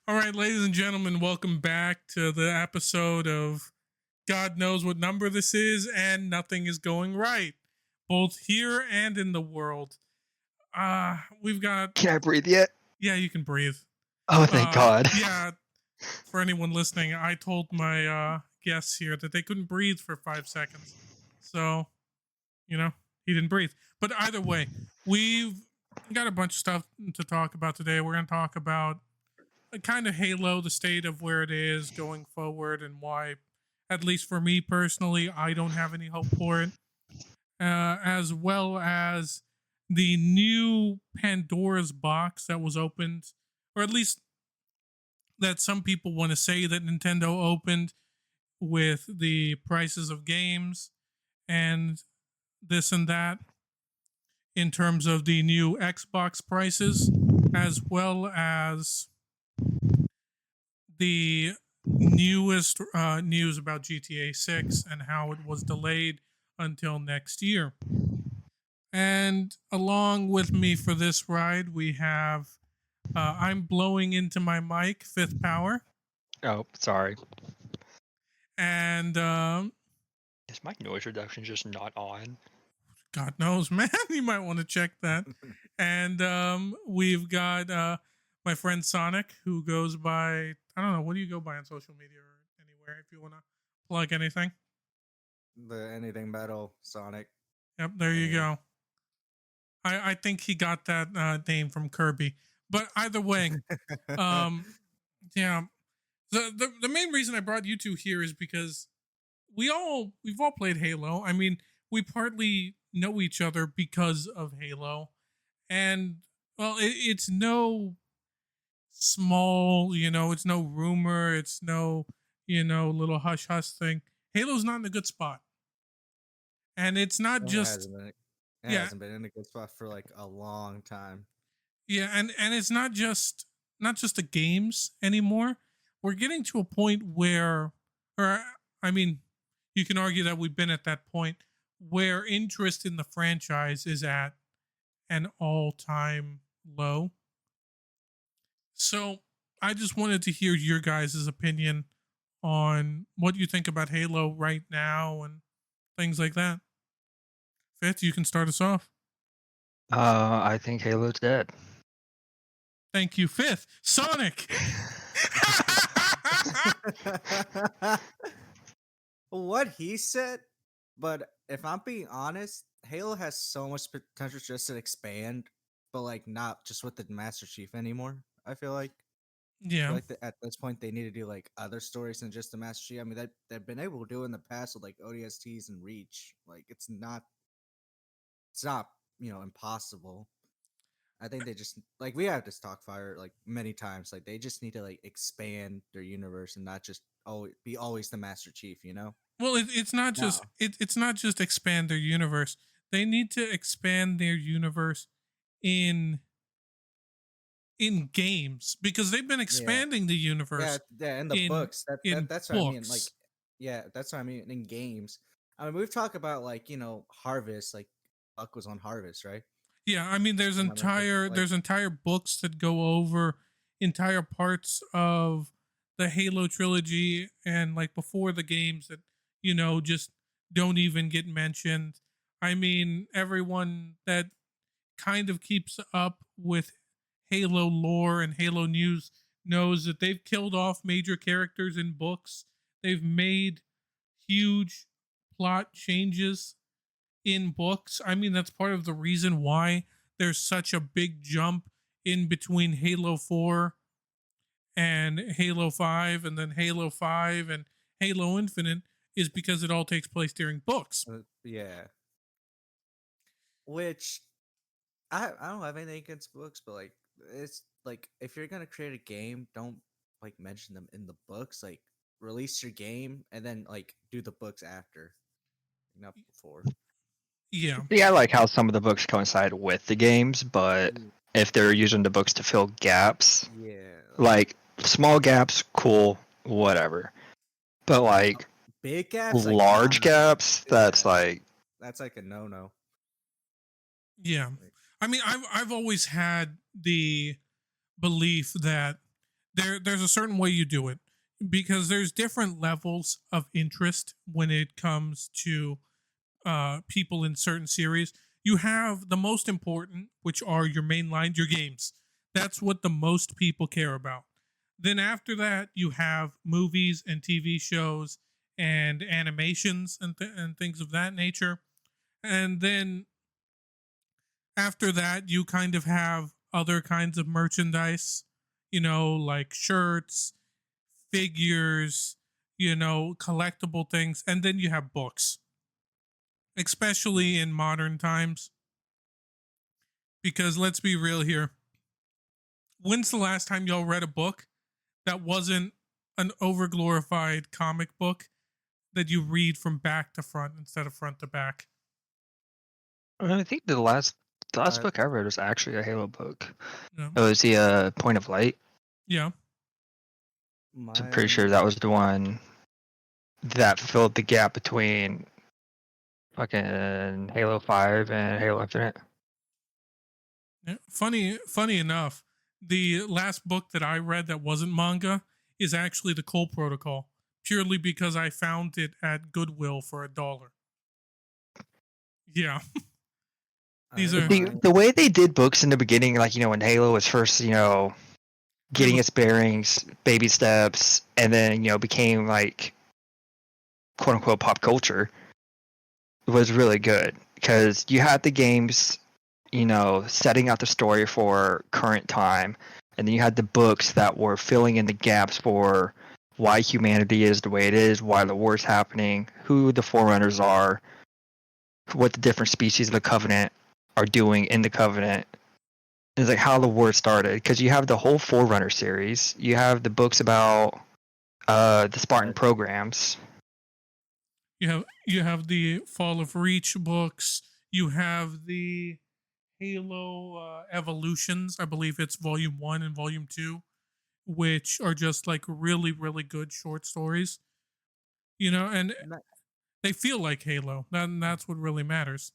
All right, ladies and gentlemen, welcome back to the episode of God knows what number this is, and nothing is going right, both here and in the world. We've got, Can I breathe yet? yeah, you can breathe. Oh, thank God. Yeah, for anyone listening, I told my guests here that they couldn't breathe for 5 seconds. So, he didn't breathe. But either way, we've got a bunch of stuff to talk about today. We're going to talk about kind of Halo, the state of where it is going forward, and why, at least for me personally, I don't have any hope for it, as well as the new Pandora's box that was opened, or at least that some people want to say that Nintendo opened with the prices of games and this and that in terms of the new Xbox prices, as well as the newest news about GTA 6 and how it was delayed until next year. And along with me for this ride, we have I'm blowing into my mic, Fifth Power. Oh, sorry. And Is my noise reduction just not on? God knows, man, you might want to check that. And we've got my friend Sonic, who goes by, I don't know, what do you go by on social media or anywhere if you want to plug anything? The anything metal Sonic. Yep, there you go. I think he got that name from Kirby. But either way, yeah. The main reason I brought you two here is because we've all played Halo. I mean, we partly know each other because of Halo. And well, it's no small, it's no rumor, it's no, little hush hush thing. Halo's not in a good spot. And it's not just It hasn't been in a good spot for like a long time. Yeah, and it's not just the games anymore. We're getting to a point where, or I mean, you can argue that we've been at that point where interest in the franchise is at an all-time low. So I just wanted to hear your guys' opinion on what you think about Halo right now and things like that. Fifth, you can start us off. I think Halo's dead. Thank you, Fifth. Sonic! What he said, but if I'm being honest, Halo has so much potential just to expand, but like not just with the Master Chief anymore. I feel like. Yeah. At this point they need to do like other stories than just the Master Chief. I mean that they've been able to do in the past with like ODSTs and Reach. Like it's not impossible. I think they just like we have this talk fire like many times. Like they just need to like expand their universe and not just be always the Master Chief. Well, it's not just it's not just expand their universe. They need to expand their universe in games because they've been expanding the universe. Yeah, in the books. That's what I mean. Like, yeah, that's what I mean in games. I mean, we've talked about like Harvest. Like, Buck was on Harvest, right? Yeah, I mean, there's entire books that go over entire parts of the Halo trilogy and like before the games that just don't even get mentioned. I mean, everyone that kind of keeps up with Halo lore and Halo news knows that they've killed off major characters in books. They've made huge plot changes in books. I mean, that's part of the reason why there's such a big jump in between Halo 4 and Halo 5 and then Halo 5 and Halo Infinite is because it all takes place during books. Yeah. Which I don't have anything against books, but like it's like if you're gonna create a game, don't like mention them in the books. Like release your game and then like do the books after, not before. Yeah. Yeah, I like how some of the books coincide with the games, but if they're using the books to fill gaps, like small gaps, cool, whatever. But like big gaps, large gaps, that's like a no. Yeah. I mean, I've always had the belief that there's a certain way you do it, because there's different levels of interest when it comes to people in certain series. You have the most important, which are your main lines, your games. That's what the most people care about. Then after that, you have movies and TV shows and animations and things of that nature. And then after that, you kind of have other kinds of merchandise, like shirts, figures, collectible things. And then you have books, especially in modern times. Because let's be real here. When's the last time y'all read a book that wasn't an overglorified comic book that you read from back to front instead of front to back? I think the last book I read was actually a Halo book. Yeah. It was the Point of Light. Yeah. So I'm pretty sure that was the one that filled the gap between fucking Halo 5 and Halo Infinite. Yeah. Funny enough, the last book that I read that wasn't manga is actually the Cole Protocol, purely because I found it at Goodwill for $1. Yeah. These are the way they did books in the beginning, like, when Halo was first, getting its bearings, baby steps, and then, became like quote unquote pop culture, was really good, because you had the games, setting out the story for current time, and then you had the books that were filling in the gaps for why humanity is the way it is, why the war's happening, who the Forerunners are, what the different species of the Covenant are doing in the Covenant. It's like how the war started, because you have the whole Forerunner series, you have the books about the Spartan programs. You have the Fall of Reach books. You have the Halo Evolutions. I believe it's Volume 1 and Volume 2, which are just like really, really good short stories. And they feel like Halo. That's what really matters.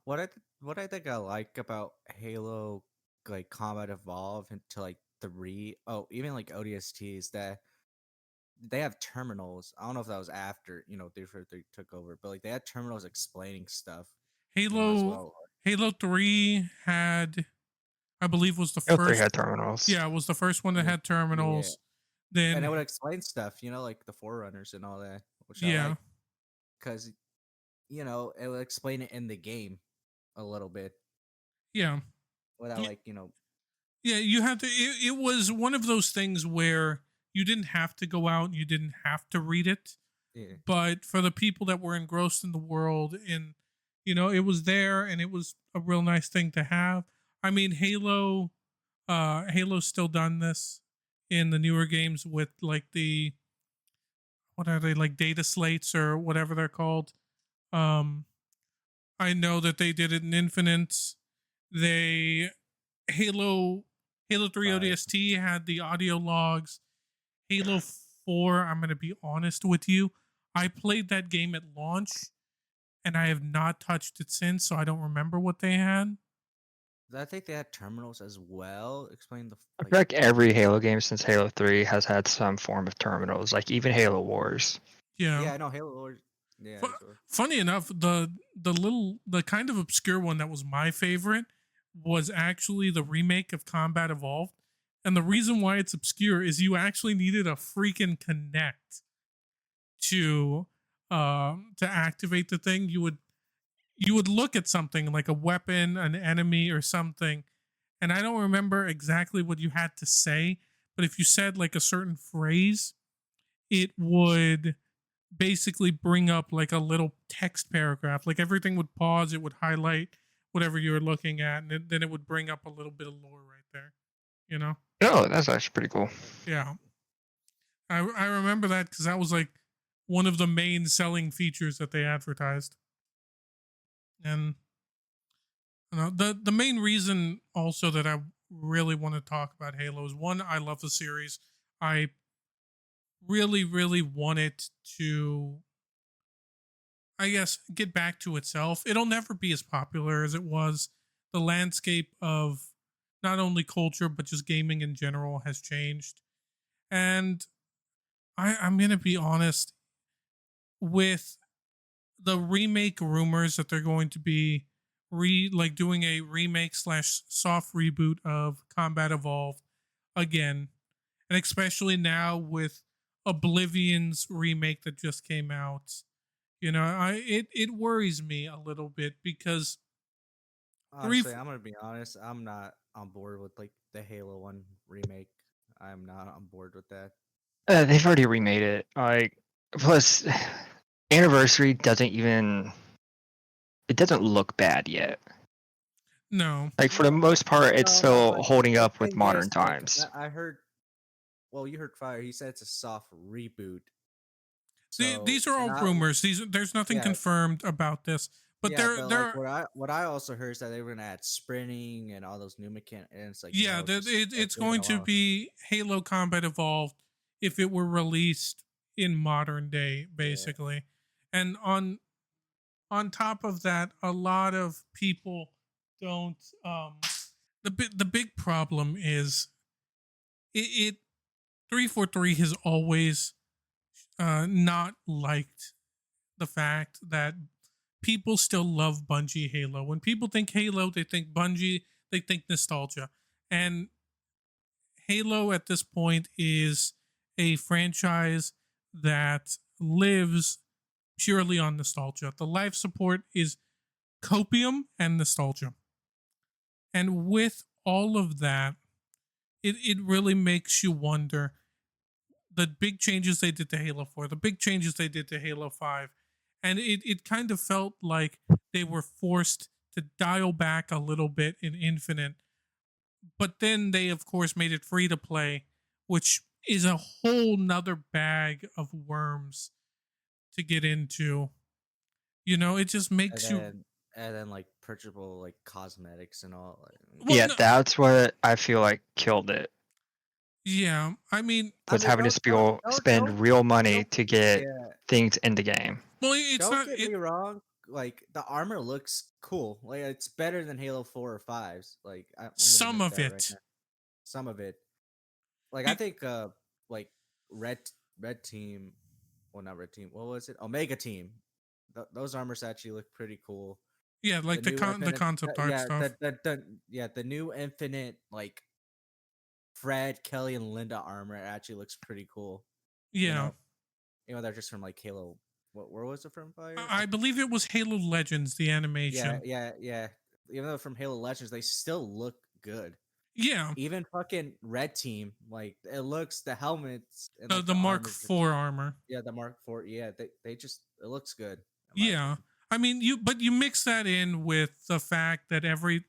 What I think I like about Halo, like Combat Evolved into like 3, even like ODSTs, that they have terminals. I don't know if that was after 343 took over, but like they had terminals explaining stuff. As well. Halo 3 had, I believe, was the Halo first. 3 had terminals. Yeah, it was the first one that had terminals. Yeah. And it would explain stuff, like the Forerunners and all that, which I like, because it would explain it in the game a little bit. Yeah. Without Yeah, you have to. It was one of those things where you didn't have to go out, you didn't have to read it. Yeah. But for the people that were engrossed in the world, and it was there, and it was a real nice thing to have. I mean, Halo's still done this in the newer games with like what are they, like data slates or whatever they're called. I know that they did it in Infinite. Halo 3 ODST had the audio logs. Halo 4, I'm going to be honest with you, I played that game at launch and I have not touched it since, so I don't remember what they had. I think they had terminals as well. Explain the. I feel like every Halo game since Halo 3 has had some form of terminals, like even Halo Wars. Yeah. Yeah, I know Halo Wars. Yeah. Funny enough, the kind of obscure one that was my favorite was actually the remake of Combat Evolved. And the reason why it's obscure is you actually needed a freaking Kinect to activate the thing. You would look at something like a weapon, an enemy, or something, and I don't remember exactly what you had to say, but if you said like a certain phrase, it would basically bring up like a little text paragraph. Like everything would pause, it would highlight whatever you were looking at, and then it would bring up a little bit of lore right there. Oh, that's actually pretty cool. Yeah. I remember that because that was like one of the main selling features that they advertised. And the main reason also that I really want to talk about Halo is, one, I love the series. I really, really want it to, I guess, get back to itself. It'll never be as popular as it was. The landscape of not only culture, but just gaming in general has changed. And I'm gonna be honest with the remake rumors that they're going to be doing a remake slash soft reboot of Combat Evolved again, and especially now with Oblivion's remake that just came out. It worries me a little bit because three Honestly, I'm gonna be honest. I'm not on board with like the Halo One remake. I'm not on board with that. They've already remade it. Like, plus, Anniversary doesn't even. It doesn't look bad yet. no, Like for the No, most part, it's no. still But holding the up with thing is, modern like, times. I heard. Well, you heard Fire. He said it's a soft reboot. these So, are and all I, rumors. There's nothing yeah, confirmed about this, but yeah. there But there like, are, what I also heard is that they were gonna add sprinting and all those new mechanics. And it's like, yeah, no, just it's leave it going to alone. be Halo Combat Evolved if it were released in modern day, Yeah. basically. And on top of that, a lot of people don't. The big problem is it 343 has always not liked the fact that people still love Bungie Halo. When people think Halo, they think Bungie, they think nostalgia. And Halo at this point is a franchise that lives purely on nostalgia. The life support is copium and nostalgia. And with all of that, it really makes you wonder the big changes they did to Halo 4, the big changes they did to Halo 5. And it kind of felt like they were forced to dial back a little bit in Infinite. But then they, of course, made it free to play, which is a whole nother bag of worms to get into. It just And makes you. then like purchasable like cosmetics and all. Well, Yeah, no, that's what I feel like killed it. yeah. I mean, I Was mean, having to spend real money don't to get yeah. things in the game. well, it's Don't not. get me wrong. Like the armor looks cool. Like it's better than Halo 4 or 5's. Like I'm gonna Some admit of that right it. now. Some of it. Like I Be, think like red red team, well not red team. What was it? Omega team. Those armors actually look pretty cool. yeah, The like new the Infinite, concept art yeah, stuff. the new Infinite like Fred, Kelly, and Linda armor actually looks pretty cool. You Yeah. know, they're just from like Halo. What where was it from? Fire? I believe it was Halo Legends, the Yeah, animation. yeah, yeah. Even though from Halo Legends, they still look good. Yeah, Even fucking Red Team, like it looks the helmets and the like the the Mark armor, IV armor. yeah, the Mark IV, yeah, they just it looks good in my Yeah, opinion. I mean you mix that in with the fact that every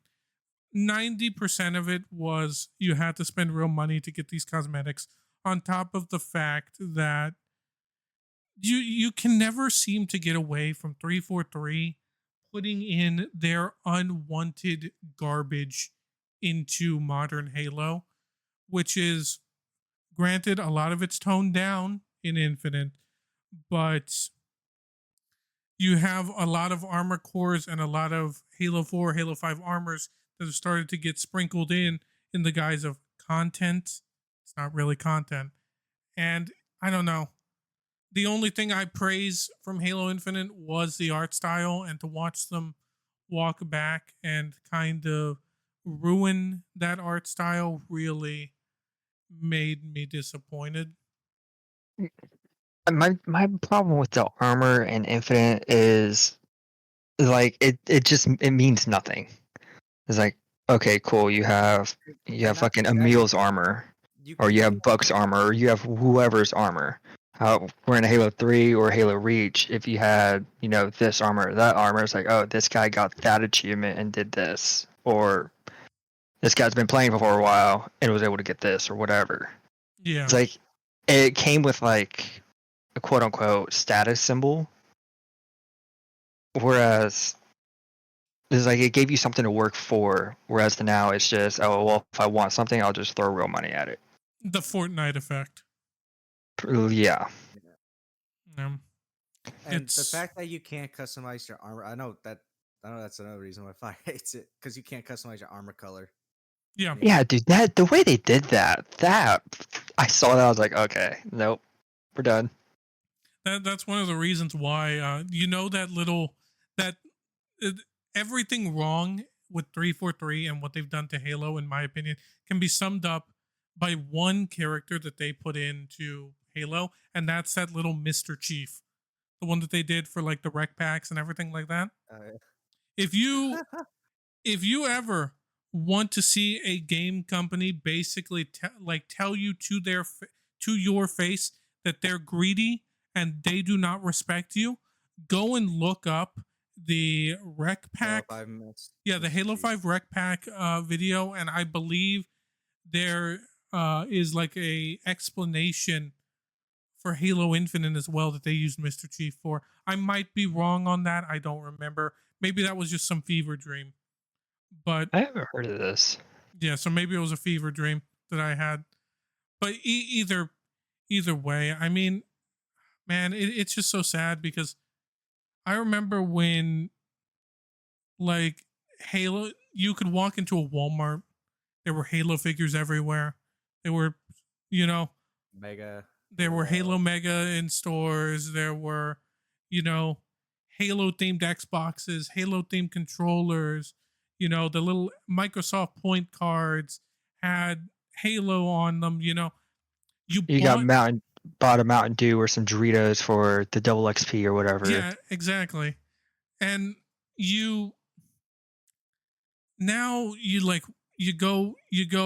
90% of it was you had to spend real money to get these cosmetics. On top of the fact that you can never seem to get away from 343 putting in their unwanted garbage into modern Halo, which is granted a lot of it's toned down in Infinite, but you have a lot of armor cores and a lot of Halo 4, Halo 5 armors that have started to get sprinkled in the guise of content. It's not really content. And I don't know. The only thing I praise from Halo Infinite was the art style, and to watch them walk back and kind of ruin that art style really made me disappointed. My problem with the armor and Infinite is like it means nothing. It's like, okay, cool, you have And not fucking just that, Emil's armor, you or you can't have even. Buck's armor, or you have whoever's armor. We're in Halo 3 or Halo Reach. If you had, this armor, that armor, it's like, oh, this guy got that achievement and did this, or this guy's been playing for a while and was able to get this or whatever. It's Yeah. like it came with like a quote unquote status symbol, whereas it's like it gave you something to work for. Whereas now it's just, oh well, if I want something, I'll just throw real money at it. The Fortnite effect. Yeah, Um, And the it's fact that you can't customize your armor, I know that's another reason why Fire hates it because you can't customize your armor color. Yeah. Yeah, dude, that the way they did that I saw that, I was like, okay, nope, we're done. That's one of the reasons why that uh, everything wrong with 343 and what they've done to Halo, in my opinion, can be summed up by one character that they put into Halo, and that's that little Mr. Chief, the one that they did for like the rec packs and everything like that. Uh, If you if you ever want to see a game company basically tell you to to your face that they're greedy and they do not respect you, go and look up the rec Halo pack. 5 Mist, Yeah, the Mr. Halo Chief. 5 rec pack video, and I believe there is like a explanation for Halo Infinite as well that they used Mr. Chief for. I might be wrong on that. I don't remember. Maybe that was just some fever dream. But I haven't heard of this. yeah, so maybe it was a fever dream that I had. But either way, I mean, man, it's just so sad because I remember when like Halo, you could walk into a Walmart, there were Halo figures everywhere. There were, you know, Mega. there were Halo Halo. Mega in stores. There were, you know, Halo themed Xboxes, Halo themed controllers. The little Microsoft point cards had Halo on them. You You got bought, bought a Mountain Dew or some Doritos for the double XP or whatever. yeah, exactly. And you now you go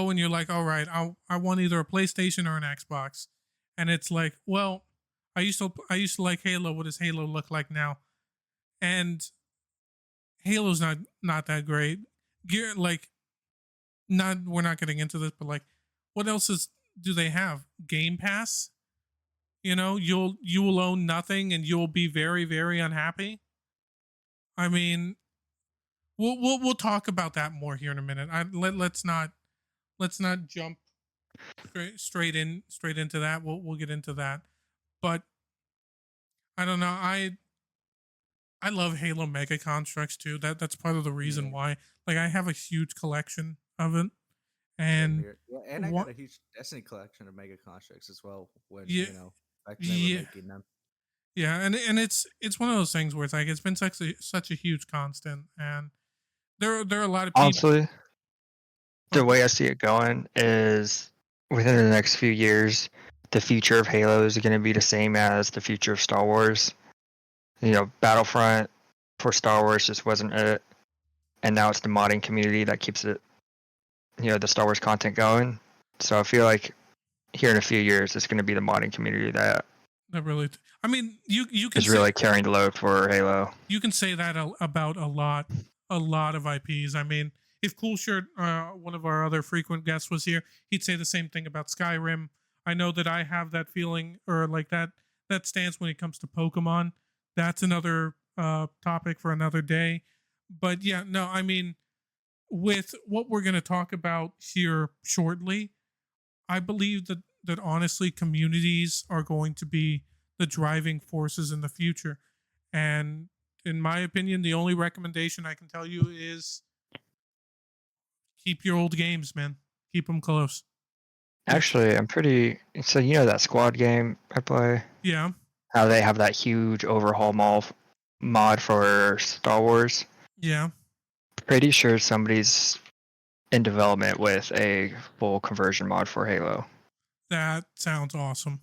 and you're like, all right, I want either a PlayStation or an Xbox, and it's like, well, I used to like Halo. What does Halo look like now? And Halo's not that great. Gear like not we're not getting into this, but like, what else do they have? Game Pass. You will own nothing and you'll be very very unhappy. I mean, we'll talk about that more here in a minute. Let's not jump straight into that. We'll get into that, but I don't know. I love Halo Mega Constructs too. That's part of the reason Yeah, why. Like I have a huge collection of it, same and here. Yeah, and I what? got a huge Destiny collection of Mega Constructs as well. When Yeah, back when they were yeah, making them. yeah, and it's one of those things where it's like it's been such a huge constant, and there are a lot of people. Honestly, the But way I see it going is within the next few years, the future of Halo is going to be the same as the future of Star Wars. Battlefront for Star Wars just wasn't it, and now it's the modding community that keeps it, the Star Wars content going. So I feel like here in a few years, it's going to be the modding community that that really, I mean, you can is really carrying the load for Halo. you can say that about a lot of IPs. I mean, if Cool Shirt, one of our other frequent guests, was here, he'd say the same thing about Skyrim. I know that I have that feeling or like that stance when it comes to Pokemon. That's another topic for another day. But yeah, no, I mean, with what we're going to talk about here shortly, I believe that honestly, communities are going to be the driving forces in the future. And in my opinion, the only recommendation I can tell you is keep your old games, man. Keep them close. Actually, I'm pretty. So that squad game I play, Yeah, how they have that huge overhaul mod for Star Wars. yeah. Pretty sure somebody's in development with a full conversion mod for Halo. That sounds awesome.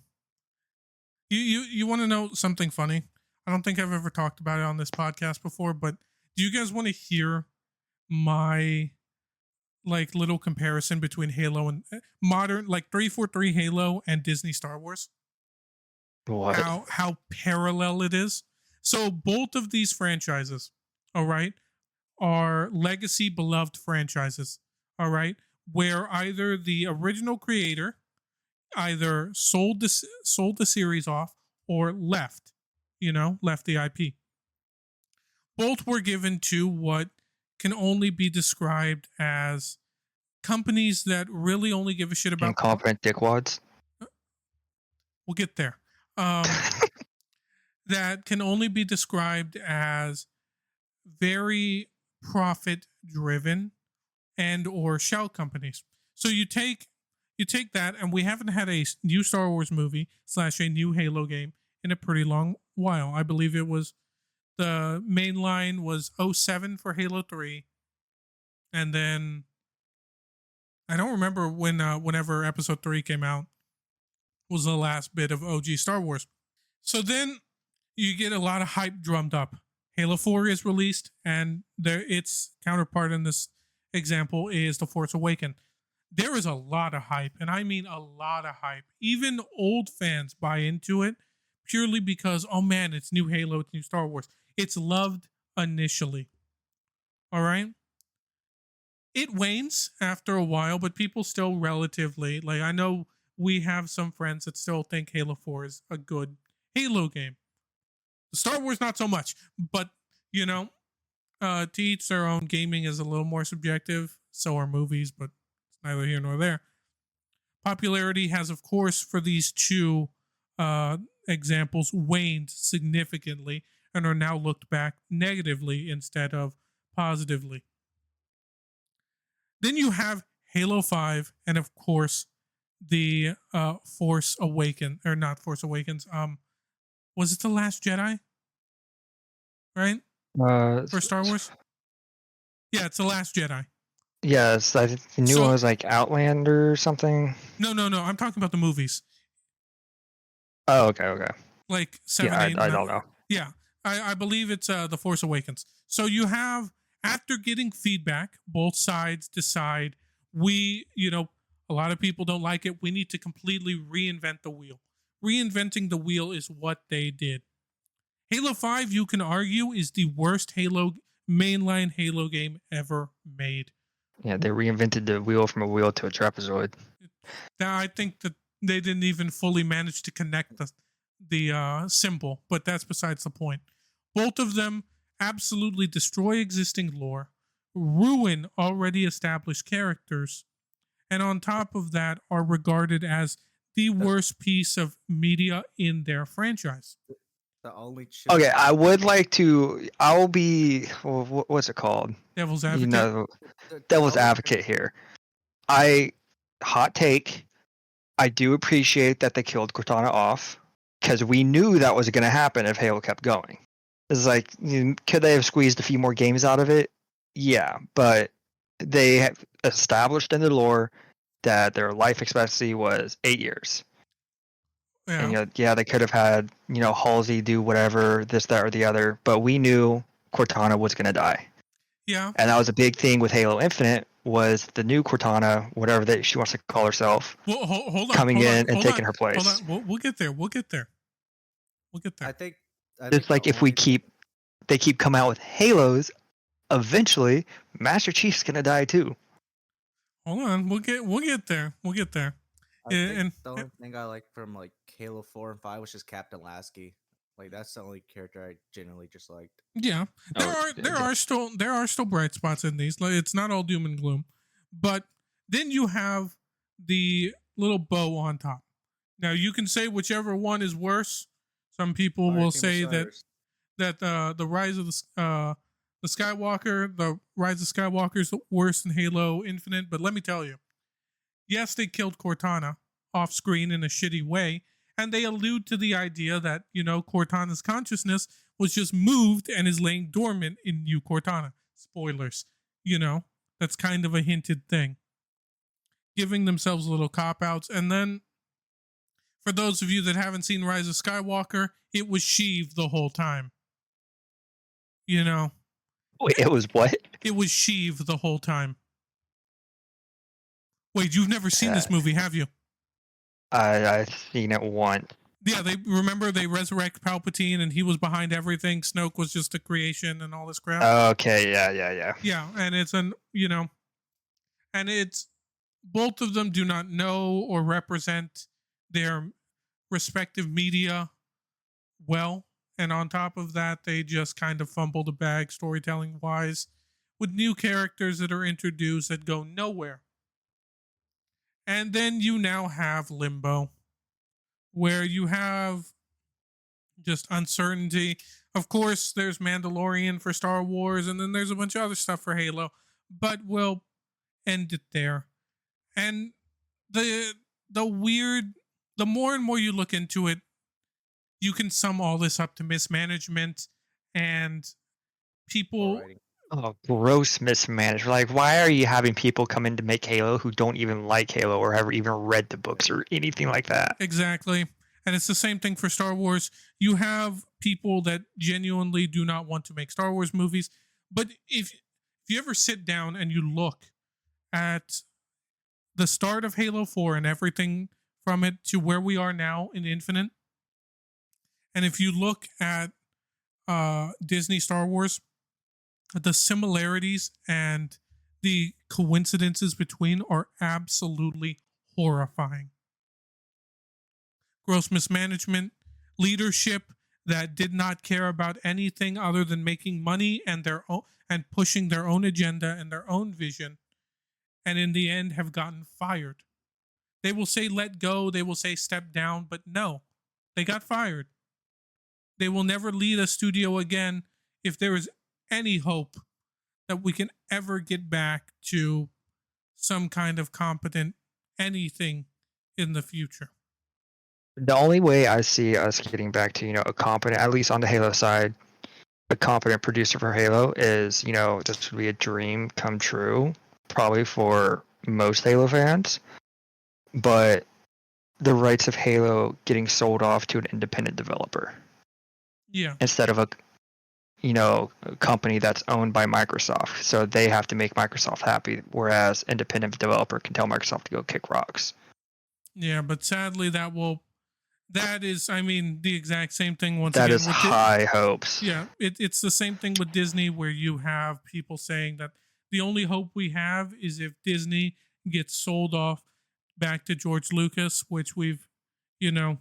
You want to know something funny? I don't think I've ever talked about it on this podcast before, but do you guys want to hear my like little comparison between Halo and modern like 343 Halo and Disney Star Wars? What? How parallel it is. So both of these franchises, all right, are legacy beloved franchises, all right, where either the original creator either sold the series off or left the IP. Both were given to what can only be described as companies that really only give a shit about. Incompetent dickwads. We'll get there. That can only be described as very profit driven and or shell companies. So you take that, and we haven't had a new Star Wars movie / a new Halo game in a pretty long while. I believe it was the main line was 07 for Halo 3, and then I don't remember when whenever Episode 3 came out was the last bit of OG Star Wars. So then you get a lot of hype drummed up. Halo 4 is released, and its counterpart in this example is The Force Awakens. There is a lot of hype, and I mean a lot of hype. Even old fans buy into it purely because, oh man, it's new Halo, it's new Star Wars. It's loved initially. All right? It wanes after a while, but people still relatively, like, I know we have some friends that still think Halo 4 is a good Halo game. Star Wars, not so much, but, you know, to each their own. Gaming is a little more subjective. So are movies, but it's neither here nor there. Popularity has, of course, for these two examples, waned significantly and are now looked back negatively instead of positively. Then you have Halo 5, and of course, the Force Awakens, or not Force Awakens. Was it The Last Jedi? Right? For Star Wars? Yeah, it's The Last Jedi. Yes, I knew it was like Outlander or something. No. I'm talking about the movies. Oh, okay. Like 7, yeah, 8. I don't know. Yeah, I believe it's The Force Awakens. So you have, after getting feedback, both sides decide a lot of people don't like it. We need to completely reinvent the wheel. Reinventing the wheel is what they did. Halo 5, you can argue, is the worst mainline Halo game ever made. Yeah, they reinvented the wheel from a wheel to a trapezoid. Now, I think that they didn't even fully manage to connect the symbol, but that's besides the point. Both of them absolutely destroy existing lore, ruin already established characters, and on top of that are regarded as the worst piece of media in their franchise. The only Okay, I would like to. I'll be. What's it called? Devil's advocate. You know, devil's advocate here. Hot take. I do appreciate that they killed Cortana off because we knew that was going to happen if Halo kept going. It's like, could they have squeezed a few more games out of it? Yeah, but they have established in the lore that their life expectancy was 8 years. Yeah. And they could have had, Halsey do whatever, this, that, or the other, but we knew Cortana was going to die. Yeah. And that was a big thing with Halo Infinite, was the new Cortana, whatever that she wants to call herself, hold on, coming in and taking her place. Hold on, we'll get there. I think just like if they keep coming out with Halos, eventually Master Chief's going to die too. Hold on, we'll get there. I think the only thing I like from like Halo 4 and 5 was just Captain Lasky. Like that's the only character I generally just liked. Yeah, there are still bright spots in these. Like, it's not all doom and gloom, but then you have the little bow on top. Now you can say whichever one is worse. Some people will say that the Rise of the Skywalker, the Rise of Skywalker is worse than Halo Infinite. But let me tell you, yes, they killed Cortana off screen in a shitty way, and they allude to the idea that, Cortana's consciousness was just moved and is laying dormant in New Cortana. Spoilers. That's kind of a hinted thing. Giving themselves little cop-outs. And then, for those of you that haven't seen Rise of Skywalker, it was Sheev the whole time. Wait, it was what? It was Sheev the whole time. Wait, you've never seen this movie, have you? I've seen it once. Yeah, they resurrect Palpatine and he was behind everything. Snoke was just a creation and all this crap. Okay, yeah. Yeah, and it's both of them do not know or represent their respective media well. And on top of that, they just kind of fumble the bag storytelling wise with new characters that are introduced that go nowhere. And then you now have Limbo, where you have just uncertainty. Of course, there's Mandalorian for Star Wars, and then there's a bunch of other stuff for Halo. But, end it there. And the weird, the more and more you look into it, you can sum all this up to mismanagement and people. Alrighty. Oh, gross mismanagement. Like, why are you having people come in to make Halo who don't even like Halo or have even read the books or anything like that? Exactly. And it's the same thing for Star Wars. You have people that genuinely do not want to make Star Wars movies. But if you ever sit down and you look at the start of Halo 4 and everything from it to where we are now in Infinite, and if you look at Disney Star Wars, the similarities and the coincidences between are absolutely horrifying. Gross mismanagement, leadership that did not care about anything other than making money and their own and pushing their own agenda and their own vision, and in the end have gotten fired. They will say let go, they will say step down, but no, they got fired. They will never lead a studio again if there is any hope that we can ever get back to some kind of competent anything in the future. The only way I see us getting back to, a competent, at least on the Halo side, a competent producer for Halo is, this would be a dream come true, probably for most Halo fans. But the rights of Halo getting sold off to an independent developer. Yeah. Instead of a company that's owned by Microsoft. So they have to make Microsoft happy, whereas independent developer can tell Microsoft to go kick rocks. Yeah, but sadly that is, the exact same thing once that again. That is high hopes. Yeah, it's the same thing with Disney, where you have people saying that the only hope we have is if Disney gets sold off back to George Lucas, which we've been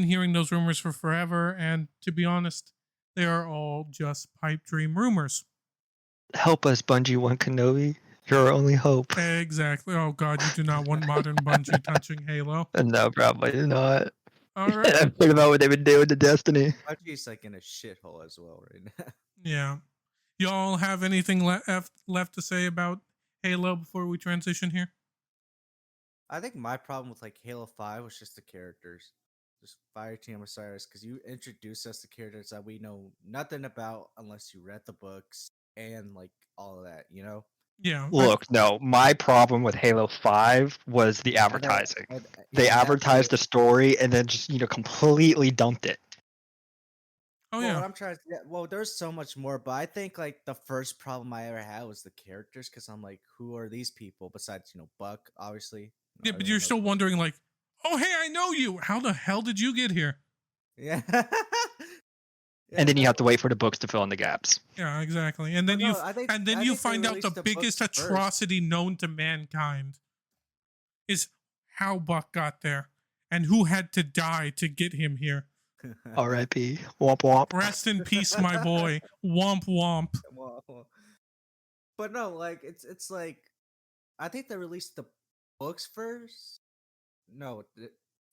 hearing those rumors for forever, and to be honest, they are all just pipe dream rumors. Help us, Bungie One Kenobi. You're our only hope. Exactly. Oh God, you do not want modern Bungie touching Halo. No, probably not. All right. I'm thinking about what they've been doing to Destiny. Bungie's like in a shithole as well right now. Yeah. Y'all have anything left to say about Halo before we transition here? I think my problem with Halo 5 was just the characters. Just Fireteam Osiris, because you introduced us to characters that we know nothing about unless you read the books and all of that, Yeah. Look, no, my problem with Halo 5 was the advertising. They advertised the story and then just, completely dumped it. Oh, yeah. What I'm trying to, there's so much more, but I think the first problem I ever had was the characters, because I'm like, who are these people besides, Buck, obviously. Yeah, but you're still wondering, oh, hey, I know you. How the hell did you get here? Yeah. And then you have to wait for the books to fill in the gaps. Yeah, exactly. And then you find out the biggest atrocity known to mankind is how Buck got there and who had to die to get him here. R.I.P. Womp womp. Rest in peace, my boy. Womp womp. But no, it's I think they released the books first. No,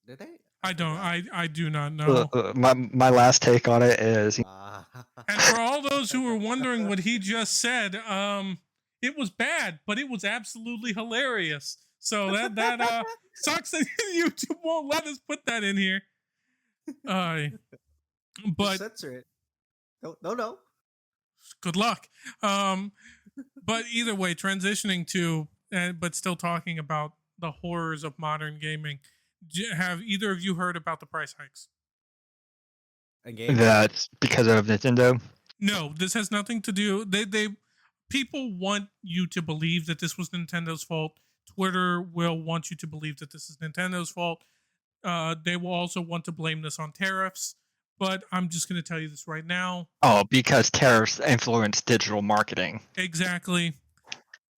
did they? I do not know. My last take on it is, and for all those who were wondering what he just said, it was bad, but it was absolutely hilarious. So that sucks that YouTube won't let us put that in here. But censor it. No. Good luck. But either way, transitioning to, but still talking about the horrors of modern gaming. Have either of you heard about the price hikes? That's because of Nintendo? No, this has nothing to do. They people want you to believe that this was Nintendo's fault. Twitter will want you to believe that this is Nintendo's fault. They will also want to blame this on tariffs. But I'm just going to tell you this right now. Oh, because tariffs influence digital marketing. Exactly.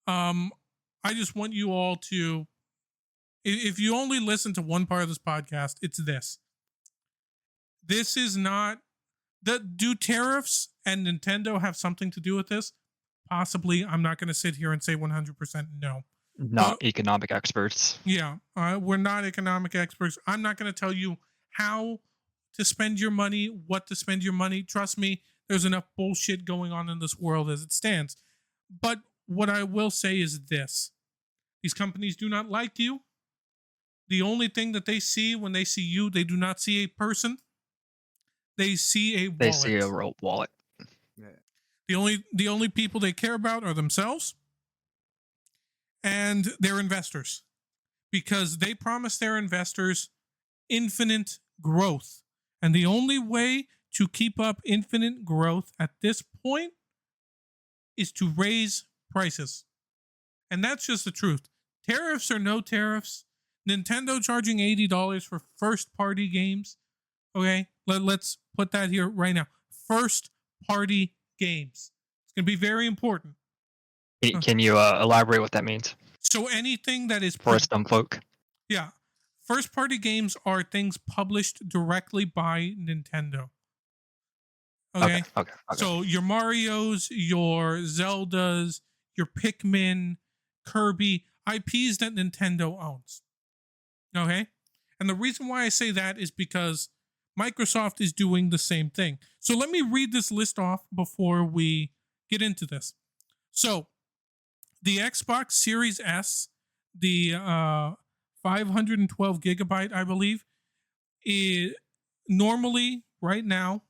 I just want you all to, if you only listen to one part of this podcast, it's this. This is not, do tariffs and Nintendo have something to do with this? Possibly. I'm not going to sit here and say 100% no. Not economic experts. Yeah, we're not economic experts. I'm not going to tell you how to spend your money, what to spend your money. Trust me, there's enough bullshit going on in this world as it stands. But what I will say is this. These companies do not like you. The only thing that they see when they see you, they do not see a person. They see a wallet. They see a real wallet. Yeah. The only people they care about are themselves and their investors, because they promise their investors infinite growth. And the only way to keep up infinite growth at this point is to raise prices. And that's just the truth. Tariffs or no tariffs, Nintendo charging $80 for first party games. Okay, let's put that here right now. First party games. It's going to be very important. Can you elaborate what that means So anything that is for us dumb folk? Yeah. First party games are things published directly by Nintendo. Okay? Okay. So your Marios, your Zeldas, your Pikmin, Kirby, IPs that Nintendo owns. Okay? And the reason why I say that is because Microsoft is doing the same thing. So let me read this list off before we get into this. So the Xbox Series S, the 512 gigabyte, I believe, is normally right now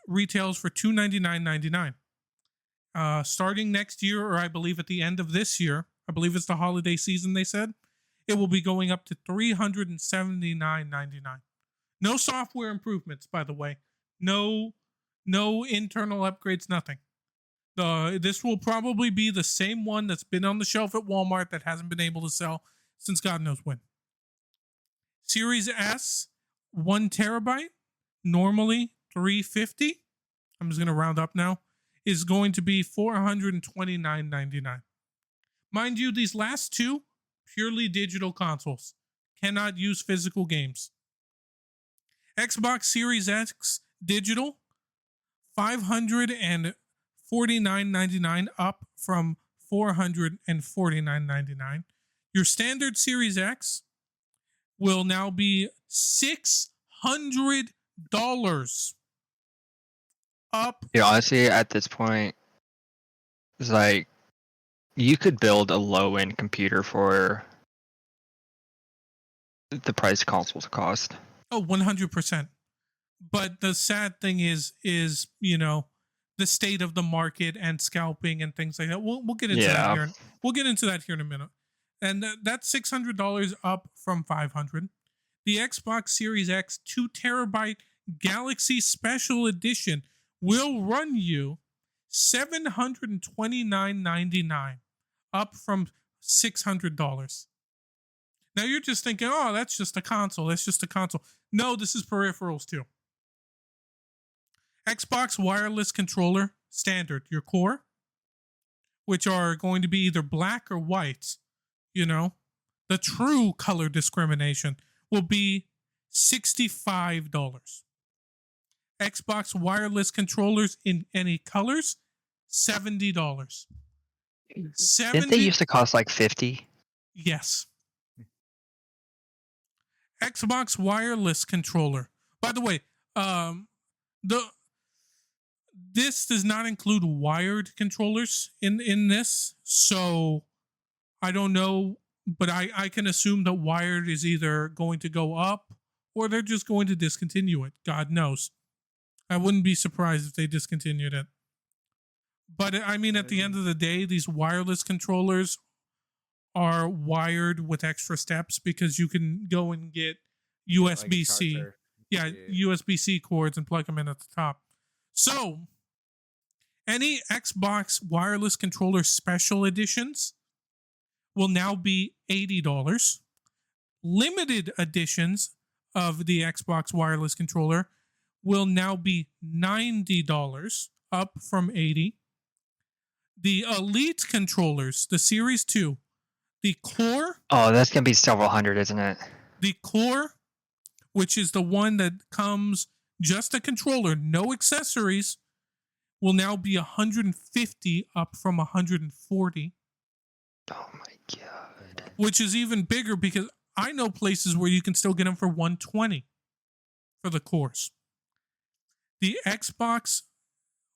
retails for $299.99. Starting next year, or I believe at the end of this year, I believe it's the holiday season, they said, it will be going up to $379.99. No software improvements, by the way. No internal upgrades, nothing. This will probably be the same one that's been on the shelf at Walmart that hasn't been able to sell since God knows when. Series S, 1 terabyte, normally $350. I'm just going to round up now. Is going to be $429.99. Mind you, these last two, purely digital consoles. Cannot use physical games. Xbox Series X digital, $549.99, up from $449.99. Your standard Series X will now be $600 up. Yeah, honestly, at this point, it's like you could build a low-end computer for the price consoles cost. Oh, 100%. But the sad thing is the state of the market and scalping and things like that. We'll get into that here. We'll get into that here in a minute. And that's $600 up from $500. The Xbox Series X 2 terabyte Galaxy Special Edition will run you $729.99, up from $600. Now you're just thinking, oh, that's just a console. That's just a console. No, this is peripherals too. Xbox wireless controller, standard, your core, which are going to be either black or white, the true color discrimination will be $65. Xbox wireless controllers in any colors, $70. Didn't they used to cost like $50? Yes. Xbox wireless controller. By the way, this does not include wired controllers in this, so I don't know, but I can assume that wired is either going to go up or they're just going to discontinue it. God knows. I wouldn't be surprised if they discontinued it. But I mean, at the end of the day, these wireless controllers are wired with extra steps because you can go and get USB-C. USB-C cords and plug them in at the top. So, any Xbox wireless controller special editions will now be $80. Limited editions of the Xbox wireless controller will now be $90, up from $80. The Elite controllers, the Series 2, the Core. Oh, that's going to be several hundred, isn't it? The Core, which is the one that comes just a controller, no accessories, will now be $150, up from $140. Oh my god. Which is even bigger because I know places where you can still get them for $120 for the cores. The Xbox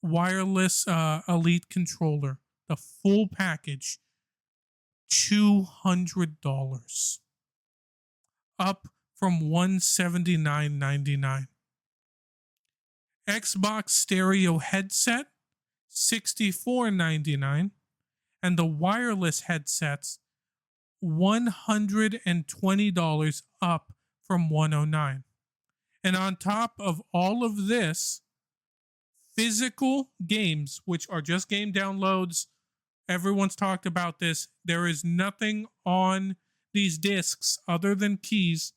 wireless Elite controller, the full package, $200, up from $179.99. Xbox stereo headset, $64.99, and the wireless headsets, $120, up from $109. And on top of all of this, physical games, which are just game downloads, everyone's talked about this. There is nothing on these discs other than keys.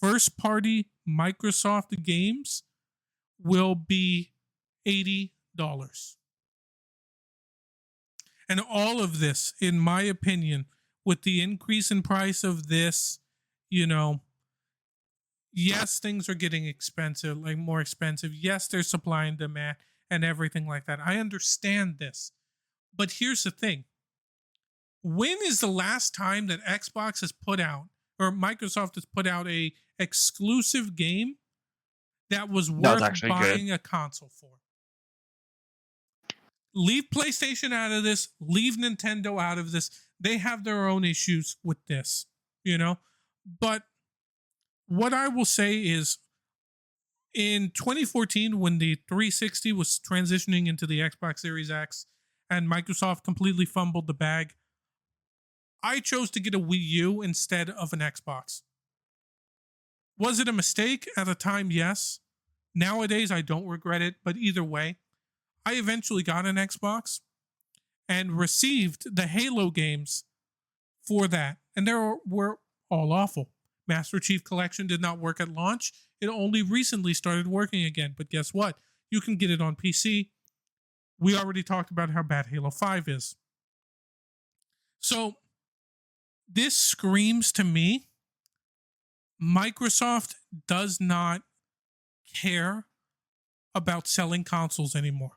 First party Microsoft games will be $80. And all of this, in my opinion, with the increase in price of this, yes, things are getting expensive, like more expensive. Yes, there's supply and demand and everything like that. I understand this. But here's the thing. When is the last time that Xbox has put out, or Microsoft has put out, a exclusive game that was worth buying a console for? Leave PlayStation out of this. Leave Nintendo out of this. They have their own issues with this, But what I will say is, in 2014, when the 360 was transitioning into the Xbox Series X and Microsoft completely fumbled the bag, I chose to get a Wii U instead of an Xbox. Was it a mistake at the time? Yes. Nowadays, I don't regret it, but either way, I eventually got an Xbox and received the Halo games for that. And they were all awful. Master Chief Collection did not work at launch. It only recently started working again. But guess what? You can get it on PC. We already talked about how bad Halo 5 is. So this screams to me, Microsoft does not care about selling consoles anymore.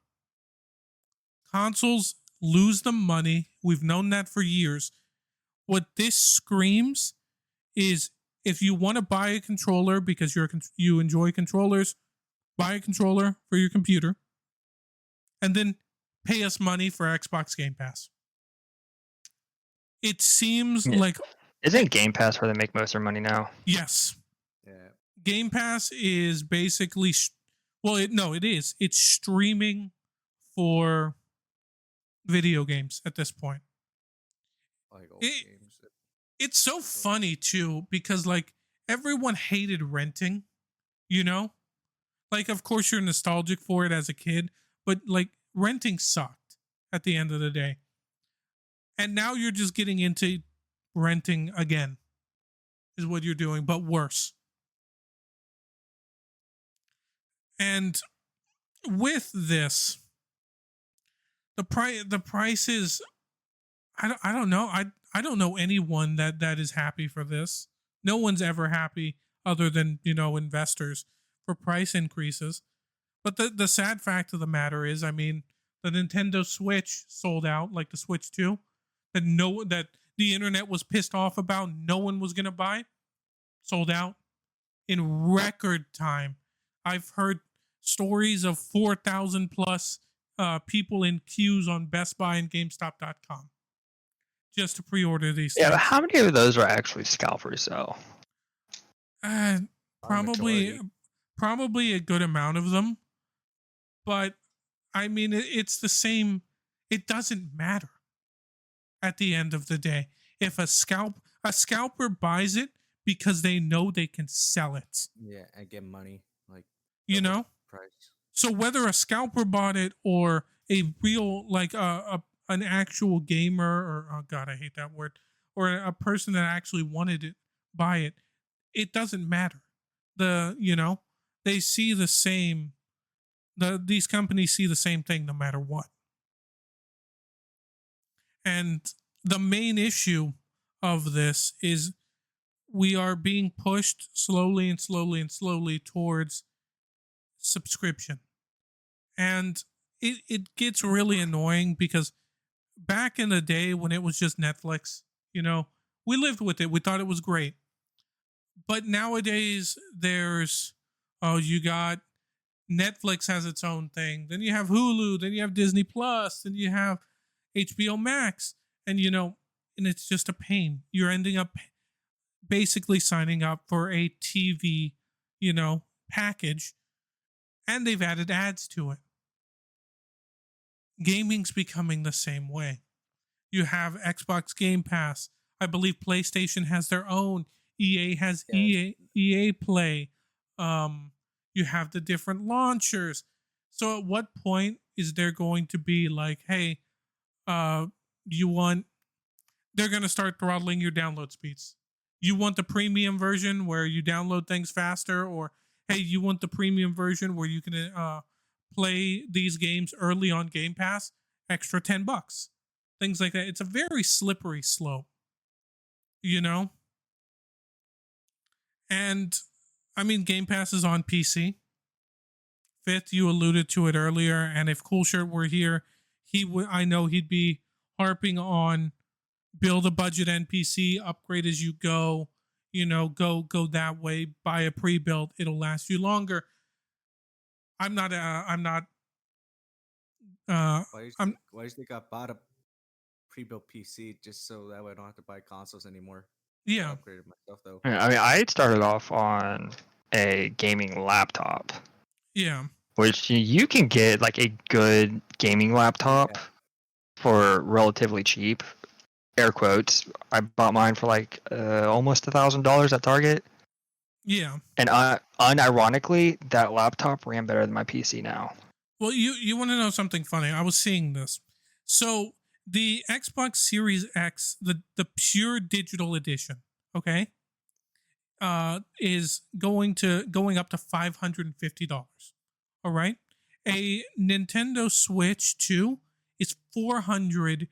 Consoles lose the money. We've known that for years. What this screams is, if you want to buy a controller because you enjoy controllers, buy a controller for your computer and then pay us money for Xbox Game Pass. It seems like... Isn't Game Pass where they make most of their money now? Yes. Yeah. Game Pass is basically... it is. It's streaming for video games at this point. Like old games. It's so funny too, because everyone hated renting, of course you're nostalgic for it as a kid, but renting sucked at the end of the day. And now you're just getting into renting again, is what you're doing, but worse. And with this, the price is, I don't know. I don't know anyone that is happy for this. No one's ever happy other than, investors, for price increases. But the sad fact of the matter is, the Nintendo Switch sold out, like the Switch 2, that the internet was pissed off about, no one was going to buy, sold out in record time. I've heard stories of 4,000 plus people in queues on Best Buy and GameStop.com. Just to pre-order these things. Yeah, but how many of those are actually scalpers, though? Probably a good amount of them. But, it's the same. It doesn't matter at the end of the day. If a scalper buys it because they know they can sell it. Yeah, and get money. Price. So whether a scalper bought it or a real, an actual gamer, or, oh God, I hate that word, or a person that actually wanted it, buy it, it doesn't matter. They see the same, these companies see the same thing no matter what. And the main issue of this is we are being pushed slowly and slowly and slowly towards subscription. And it gets really annoying because back in the day when it was just Netflix, we lived with it. We thought it was great. But nowadays there's, you got Netflix has its own thing. Then you have Hulu. Then you have Disney Plus. Then you have HBO Max, and and it's just a pain. You're ending up basically signing up for a TV, package, and they've added ads to it. Gaming's becoming the same way. You have Xbox Game Pass. I believe PlayStation has their own. EA has Yeah. EA Play. You have the different launchers. So at what point is there going to be like, hey, you want? They're going to start throttling your download speeds. You want the premium version where you download things faster, or hey, you want the premium version where you can play these games early on Game Pass, extra $10, things like that. It's a very slippery slope, And I mean, Game Pass is on PC. Fifth, you alluded to it earlier, and if Cool Shirt were here, I know he'd be harping on build a budget NPC, upgrade as you go, go that way, buy a pre-built, it'll last you longer. I'm not Why do you I'm think, why do you think I bought a pre-built PC just so that way I don't have to buy consoles anymore? I yeah, upgraded myself though. I mean, I started off on a gaming laptop, yeah, which you can get like a good gaming laptop for relatively cheap. Air quotes. I bought mine for like almost $1,000 at Target, yeah. and unironically, that laptop ran better than my PC now. Well, you want to know something funny? I was seeing this. So the Xbox Series X, the pure digital edition, okay, is going up to $550. All right, a Nintendo Switch 2 is $449.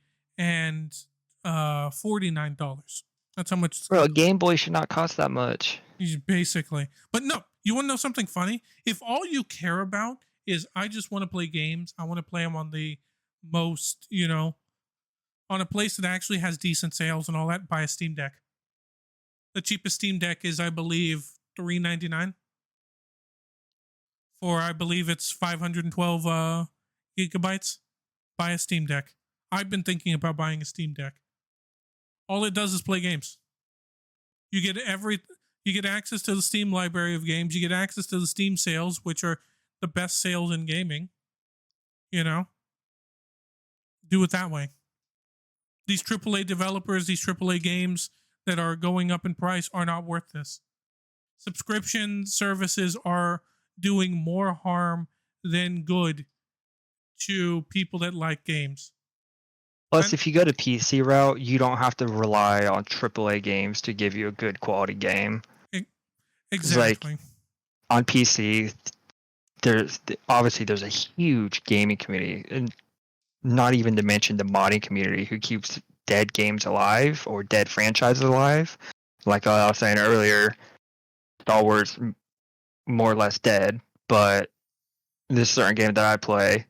That's how much. Bro, a Game Boy should not cost that much. Basically, but no. You want to know something funny? If all you care about is I just want to play games, I want to play them on the most, on a place that actually has decent sales and all that, buy a Steam Deck. The cheapest Steam Deck is, I believe, $399 for, I believe it's 512 gigabytes. Buy a Steam Deck. I've been thinking about buying a Steam Deck. All it does is play games. You get access to the Steam library of games. You get access to the Steam sales, which are the best sales in gaming. Do it that way. These AAA developers, these AAA games that are going up in price are not worth this. Subscription services are doing more harm than good to people that like games. Plus, if you go to PC route, you don't have to rely on AAA games to give you a good quality game. Exactly. Like, on PC, there's a huge gaming community, and not even to mention the modding community who keeps dead games alive or dead franchises alive. Like I was saying earlier, Star Wars more or less dead, but this certain game that I play,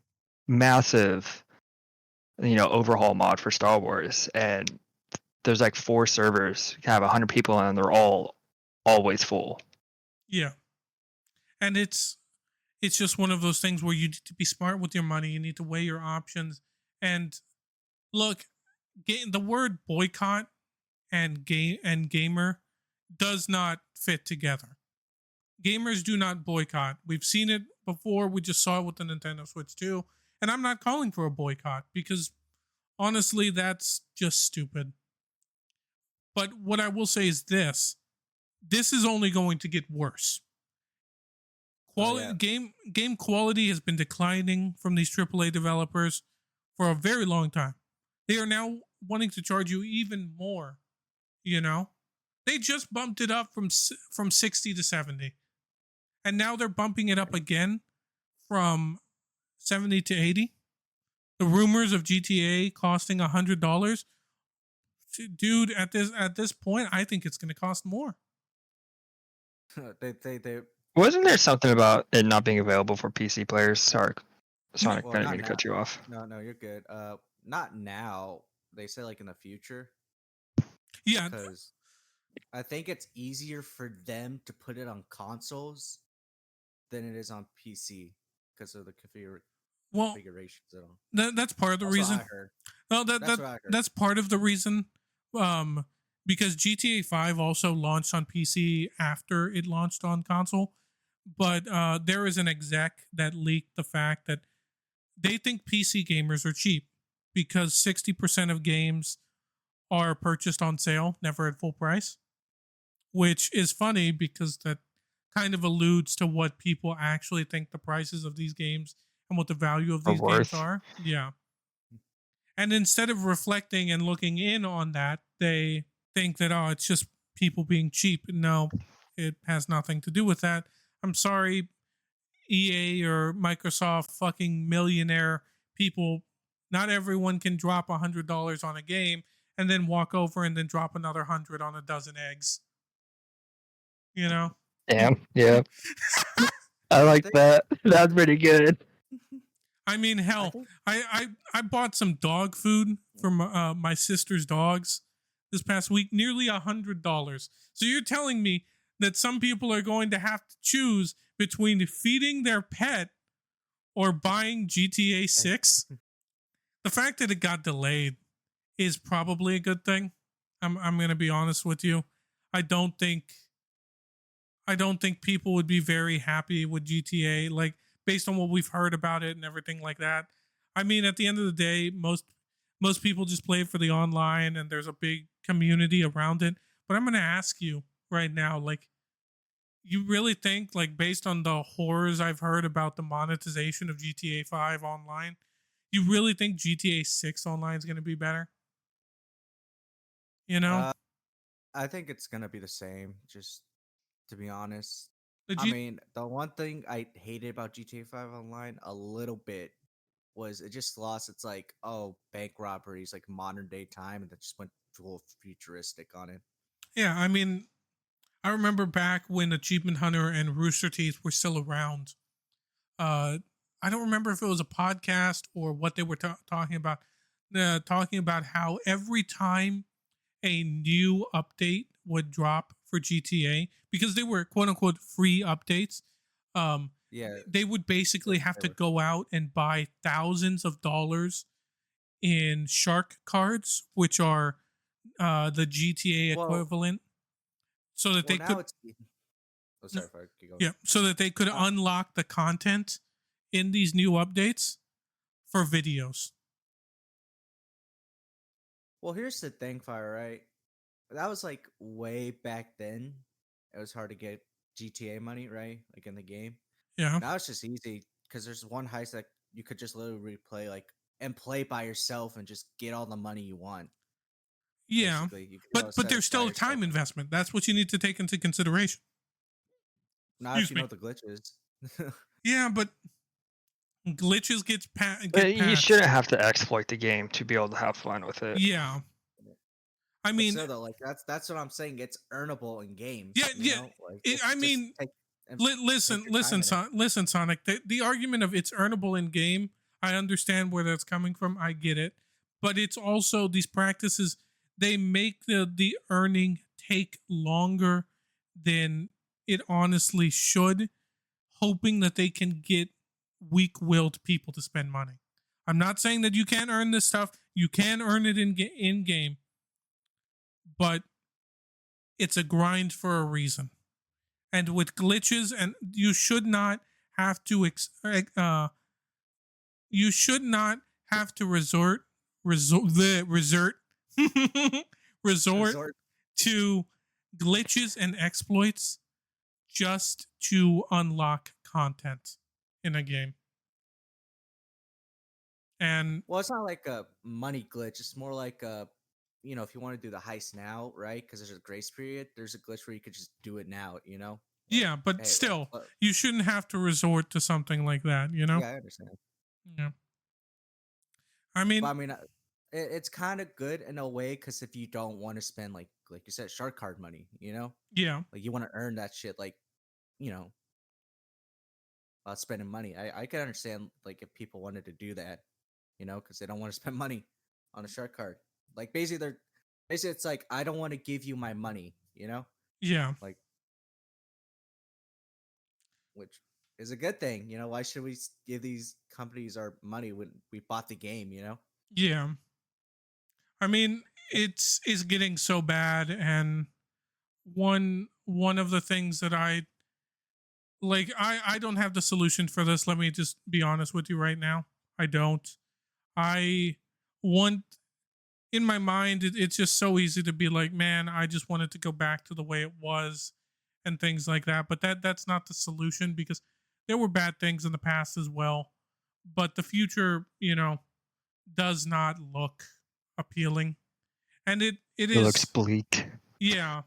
massive, overhaul mod for Star Wars, and there's like 4 servers, have 100 people, and they're all always full. Yeah, and it's just one of those things where you need to be smart with your money. You need to weigh your options. And look, the word boycott and gamer does not fit together. Gamers do not boycott. We've seen it before. We just saw it with the Nintendo Switch 2. And I'm not calling for a boycott because honestly, that's just stupid. But what I will say is this is only going to get worse. Game quality has been declining from these AAA developers for a very long time. They are now wanting to charge you even more. They just bumped it up from 60 to 70, and now they're bumping it up again from 70 to 80. The rumors of GTA costing $100, dude. At this point, I think it's going to cost more. they Wasn't there something about it not being available for PC players? Sorry, Sonic, Well, I didn't not mean to cut you off. No, you're good. Not now. They say like in the future. Yeah, Because I think it's easier for them to put it on consoles than it is on PC because of the configurations and all. that's part of the reason. I heard. Well, That's what I heard. that's part of the reason, um, because GTA 5 also launched on PC after it launched on console. But there is an exec that leaked the fact that they think PC gamers are cheap because 60% of games are purchased on sale, never at full price, which is funny because that kind of alludes to what people actually think the prices of these games and what the value of Or these games worth. are. Yeah. And instead of reflecting and looking in on that, they think that, oh, it's just people being cheap. No, it has nothing to do with that. I'm sorry, EA or Microsoft fucking millionaire people. Not everyone can drop $100 on a game and then walk over and then drop another 100 on a dozen eggs. You know? Damn. Yeah. I I like think that. That's pretty good. I mean, I hell, think I bought some dog food from my sister's dogs this past week, nearly $100. So you're telling me that some people are going to have to choose between feeding their pet or buying GTA 6? The fact that it got delayed is probably a good thing. I'm gonna be honest with you. I don't think I don't think people would be very happy with GTA, like based on what we've heard about it and everything like that. I mean, at the end of the day, most people just play for the online, and there's a big community around it. But I'm gonna ask you right now, like, you really think, like, based on the horrors I've heard about the monetization of GTA 5 online, you really think GTA 6 online is gonna be better? You know, uh I think it's gonna be the same, just to be honest. the I G mean, the one thing I hated about GTA 5 Online a little bit was it just lost its like, oh, bank robberies, like modern day time, and then just went full futuristic on it. Yeah, I mean, I remember back when Achievement Hunter and Rooster Teeth were still around. Uh, I don't remember if it was a podcast or what they were talking about. Talking about how every time a new update would drop for GTA, because they were quote unquote free updates, um, Yeah, they would basically have they to were. go out and buy thousands of dollars in shark cards, which are the GTA Well, equivalent, so that well, they now could it's. Oh, sorry, if I keep going. yeah, so that they could Uh, unlock the content in these new updates for videos. well, here's the thing, Fire. Right, that was like way back then. It was hard to get GTA money, right? Like in the game. Yeah, Now it's just easy because there's one heist that you could just literally replay, like, and play by yourself and just get all the money you want. yeah, Basically, you can do all the but there's settings by still a yourself. time investment. That's what you need to take into consideration. Not if Excuse you know me. the glitches. Yeah, but glitches get You patched. shouldn't have to exploit the game to be able to have fun with it. Yeah, I But mean, still, though, like that's what I'm saying. It's earnable in yeah, games. You yeah. know, like I just mean, take and take listen, your time in it. Listen, Sonic. The argument of it's earnable in game, I understand where that's coming from. I get it, but it's also these practices. They make the earning take longer than it honestly should, hoping that they can get weak-willed people to spend money. I'm not saying that you can't earn this stuff. You can earn it in game, but it's a grind for a reason. And with glitches, and you should not have to resort resort Resort. to glitches and exploits just to unlock content in a game. And Well, it's not like a money glitch. It's more like a, if you want to do the heist now, right? Because there's a grace period. There's a glitch where you could just do it now. Like, yeah, but hey, still, you shouldn't have to resort to something like that, you know? yeah, I understand. Yeah. I But mean, I mean, it's kind of good in a way because if you don't want to spend like you said, shark card money, yeah. like you want to earn that shit, like you know, spending money. I can understand like if people wanted to do that, because they don't want to spend money on a shark card. Like basically it's like I don't want to give you my money, Yeah. like which is a good thing. Why should we give these companies our money when we bought the game? Yeah. I mean, it's getting so bad, and one of the things that I don't have the solution for this. Let me just be honest with you right now. I don't. I want in my mind it's just so easy to be like, man, I just wanted to go back to the way it was and things like that. But that's not the solution, because there were bad things in the past as well. But the future, does not look appealing. And it It looks is, bleak. yeah.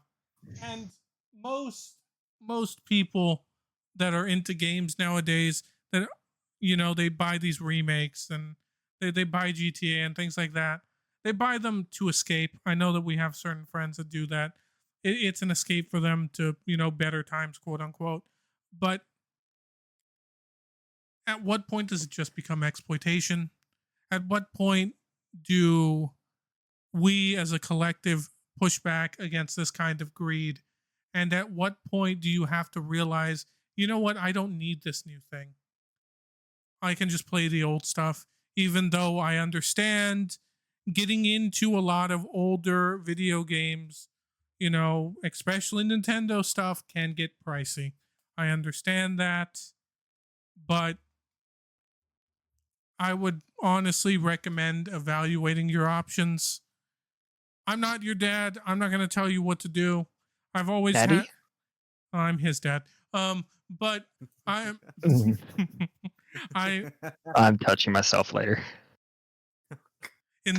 And most people that are into games nowadays, that they buy these remakes, and they buy GTA and things like that. They buy them to escape. I know that we have certain friends that do that. It's an escape for them to better times, quote unquote. But at what point does it just become exploitation? At what point do we as a collective push back against this kind of greed? And at what point do you have to realize, you know what, I don't need this new thing. I can just play the old stuff, even though I understand getting into a lot of older video games, especially Nintendo stuff, can get pricey. I understand that, but I would honestly recommend evaluating your options. I'm not your dad. I'm not going to tell you what to do. I've always Daddy? had. I'm his dad. But I'm. I I'm touching myself later. in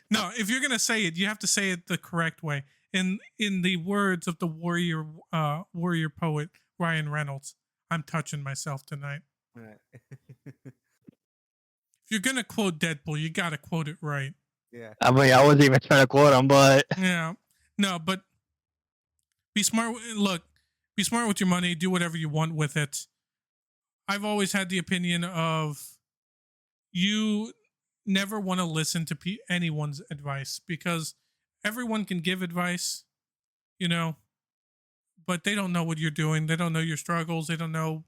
no. If you're gonna say it, you have to say it the correct way. In the words of the warrior poet Ryan Reynolds, I'm touching myself tonight. Right. If you're gonna quote Deadpool, you gotta quote it right. Yeah. I mean, I wasn't even trying to quote him, but Yeah. No, but be smart. Look, be smart with your money. Do whatever you want with it. I've always had the opinion of you never want to listen to anyone's advice, because everyone can give advice, but they don't know what you're doing. They don't know your struggles. They don't know,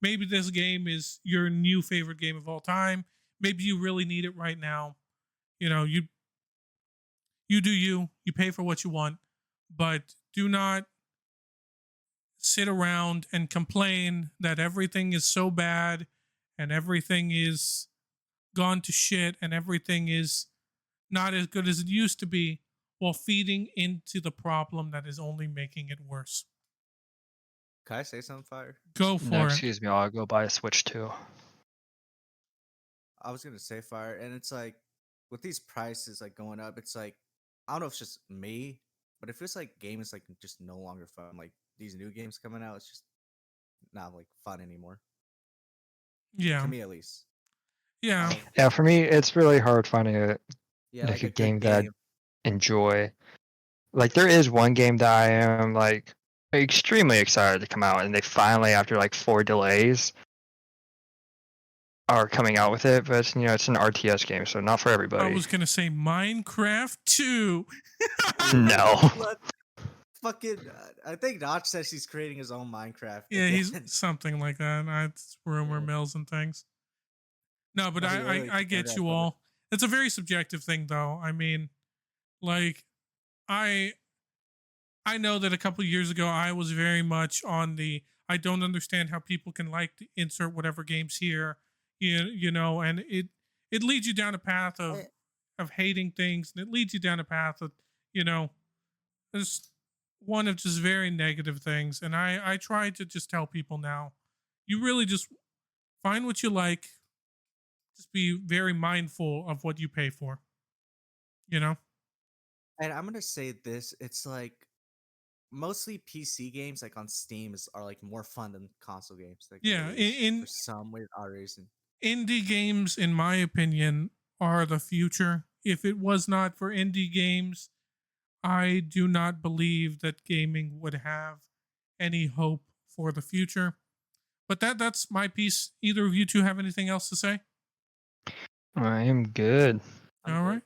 maybe this game is your new favorite game of all time. Maybe you really need it right now. You do you pay for what you want, but do not sit around and complain that everything is so bad and everything is gone to shit and everything is not as good as it used to be, while feeding into the problem that is only making it worse. Can I say something, Fire? Go no, for it. excuse me, I'll go buy a Switch too. I was gonna say Fire, and it's like with these prices like going up, it's like I don't know if it's just me, but it feels like game is like just no longer fun. Like these new games coming out, it's just not like fun anymore. Yeah. To me, at least. Yeah. Yeah, for me, it's really hard finding a Yeah, like like a a good game that I game. enjoy. Like there is one game that I am like extremely excited to come out, and they finally, after like 4 delays, are coming out with it. But it's an RTS game, so not for I everybody. was gonna say Minecraft 2. No. What? Fucking, I think Notch says he's creating his own Minecraft. Yeah, again. he's something like that. It's rumor Yeah. mills and things. No, but He I literally I compared get that you to the- all. It's a very subjective thing, though. I mean, like, I know that a couple years ago I was very much on the I don't understand how people can like to insert whatever games here, and it leads you down a path of hating things, and it leads you down a path of there's one of just very negative things. And I try to just tell people now, you really just find what you like. Just be very mindful of what you pay for. And I'm gonna say this: it's like mostly PC games, like on Steam, are like more fun than console games. Like Yeah, for some weird odd reason. indie games, in my opinion, are the future. If it was not for indie games, I do not believe that gaming would have any hope for the future. But that's my piece. Either of you two have anything else to say? I am good. I'm All good. right.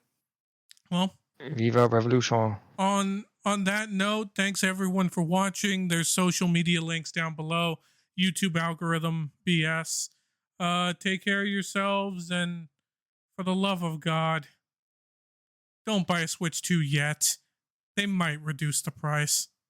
Well, Viva Revolution. on that note, thanks everyone for watching. There's social media links down below. YouTube algorithm BS. Take care of yourselves, and for the love of God, don't buy a Switch 2 yet. They might reduce the price.